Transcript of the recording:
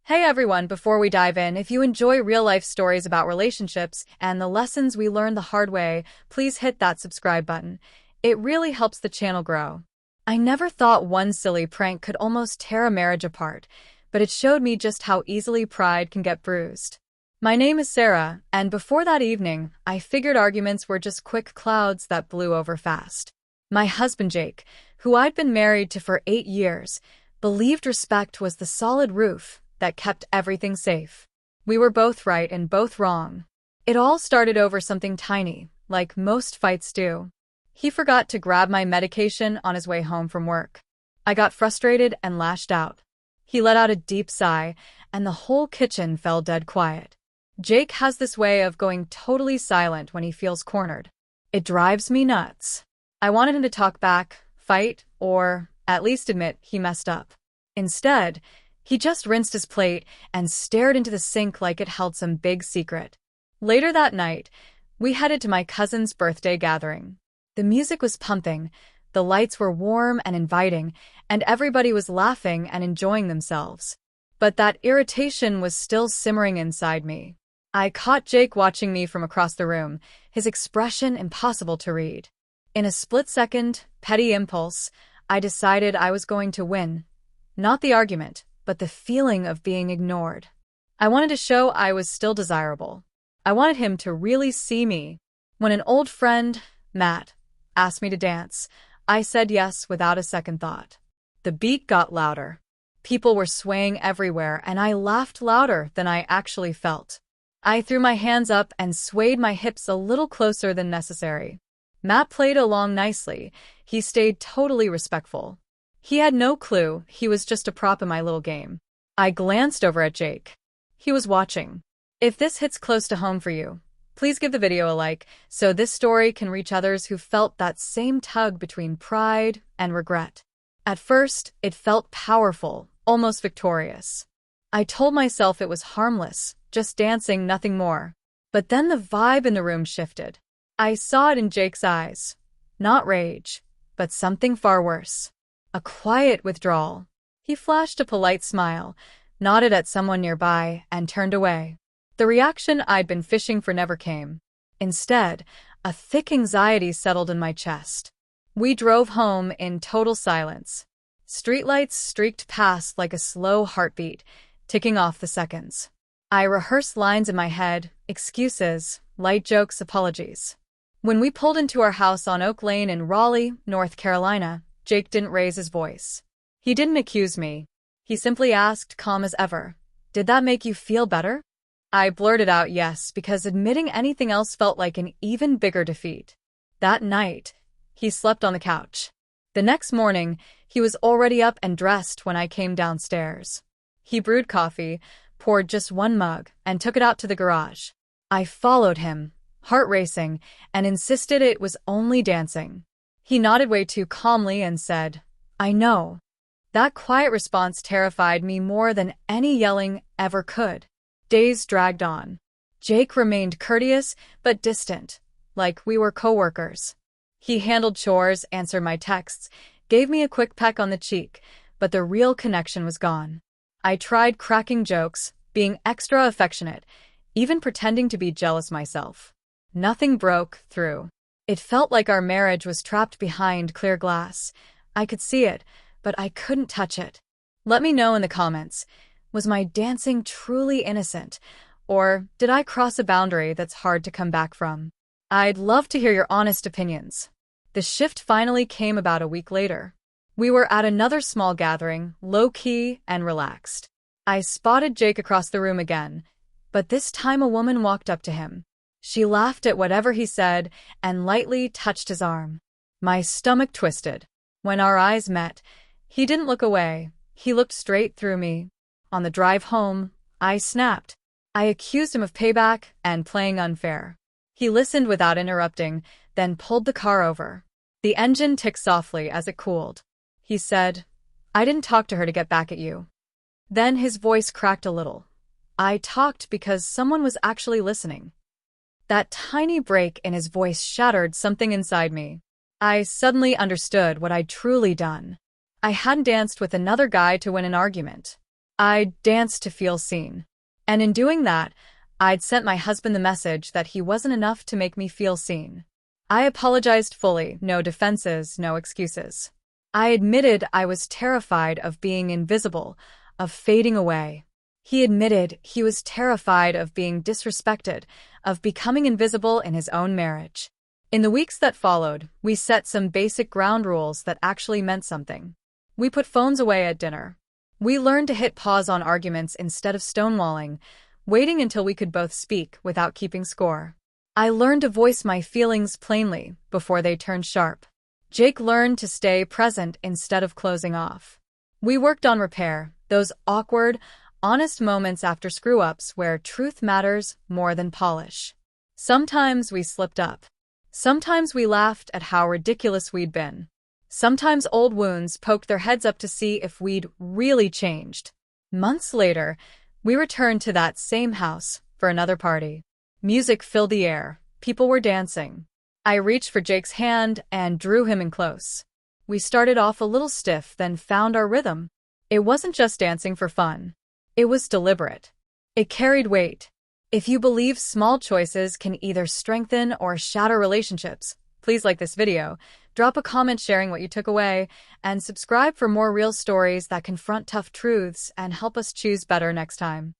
Hey everyone, before we dive in, if you enjoy real-life stories about relationships and the lessons we learn the hard way, please hit that subscribe button. It really helps the channel grow. I never thought one silly prank could almost tear a marriage apart, but it showed me just how easily pride can get bruised. My name is Sarah, and before that evening, I figured arguments were just quick clouds that blew over fast. My husband Jake, who I'd been married to for 8 years, believed respect was the solid roof that kept everything safe. We were both right and both wrong. It all started over something tiny, like most fights do. He forgot to grab my medication on his way home from work. I got frustrated and lashed out. He let out a deep sigh, and the whole kitchen fell dead quiet. Jake has this way of going totally silent when he feels cornered. It drives me nuts. I wanted him to talk back, fight, or at least admit he messed up. Instead, he just rinsed his plate and stared into the sink like it held some big secret. Later that night, we headed to my cousin's birthday gathering. The music was pumping, the lights were warm and inviting, and everybody was laughing and enjoying themselves. But that irritation was still simmering inside me. I caught Jake watching me from across the room, his expression impossible to read. In a split-second, petty impulse, I decided I was going to win. Not the argument, but the feeling of being ignored. I wanted to show I was still desirable. I wanted him to really see me. When an old friend, Matt, asked me to dance, I said yes without a second thought. The beat got louder. People were swaying everywhere, and I laughed louder than I actually felt. I threw my hands up and swayed my hips a little closer than necessary. Matt played along nicely. He stayed totally respectful. He had no clue he was just a prop in my little game. I glanced over at Jake. He was watching. If this hits close to home for you, please give the video a like so this story can reach others who felt that same tug between pride and regret. At first, it felt powerful, almost victorious. I told myself it was harmless, just dancing, nothing more. But then the vibe in the room shifted. I saw it in Jake's eyes. Not rage, but something far worse. A quiet withdrawal. He flashed a polite smile, nodded at someone nearby, and turned away. The reaction I'd been fishing for never came. Instead, a thick anxiety settled in my chest. We drove home in total silence. Streetlights streaked past like a slow heartbeat, ticking off the seconds. I rehearsed lines in my head, excuses, light jokes, apologies. When we pulled into our house on Oak Lane in Raleigh, North Carolina, Jake didn't raise his voice. He didn't accuse me. He simply asked, calm as ever, "Did that make you feel better?" I blurted out yes, because admitting anything else felt like an even bigger defeat. That night, he slept on the couch. The next morning, he was already up and dressed when I came downstairs. He brewed coffee, poured just one mug, and took it out to the garage. I followed him, heart racing, and insisted it was only dancing. He nodded way too calmly and said, "I know." That quiet response terrified me more than any yelling ever could. Days dragged on. Jake remained courteous but distant, like we were coworkers. He handled chores, answered my texts, gave me a quick peck on the cheek, but the real connection was gone. I tried cracking jokes, being extra affectionate, even pretending to be jealous myself. Nothing broke through. It felt like our marriage was trapped behind clear glass. I could see it, but I couldn't touch it. Let me know in the comments, was my dancing truly innocent, or did I cross a boundary that's hard to come back from? I'd love to hear your honest opinions. The shift finally came about a week later. We were at another small gathering, low-key and relaxed. I spotted Jake across the room again, but this time a woman walked up to him. She laughed at whatever he said and lightly touched his arm. My stomach twisted. When our eyes met, he didn't look away. He looked straight through me. On the drive home, I snapped. I accused him of payback and playing unfair. He listened without interrupting, then pulled the car over. The engine ticked softly as it cooled. He said, "I didn't talk to her to get back at you." Then his voice cracked a little. I talked because someone was actually listening. That tiny break in his voice shattered something inside me. I suddenly understood what I'd truly done. I hadn't danced with another guy to win an argument. I danced to feel seen. And in doing that, I'd sent my husband the message that he wasn't enough to make me feel seen. I apologized fully, no defenses, no excuses. I admitted I was terrified of being invisible, of fading away. He admitted he was terrified of being disrespected, of becoming invisible in his own marriage. In the weeks that followed, we set some basic ground rules that actually meant something. We put phones away at dinner. We learned to hit pause on arguments instead of stonewalling, waiting until we could both speak without keeping score. I learned to voice my feelings plainly before they turned sharp. Jake learned to stay present instead of closing off. We worked on repair, those awkward, honest moments after screw-ups where truth matters more than polish. Sometimes we slipped up. Sometimes we laughed at how ridiculous we'd been. Sometimes old wounds poked their heads up to see if we'd really changed. Months later, we returned to that same house for another party. Music filled the air. People were dancing. I reached for Jake's hand and drew him in close. We started off a little stiff, then found our rhythm. It wasn't just dancing for fun. It was deliberate. It carried weight. If you believe small choices can either strengthen or shatter relationships, please like this video, drop a comment sharing what you took away, and subscribe for more real stories that confront tough truths and help us choose better next time.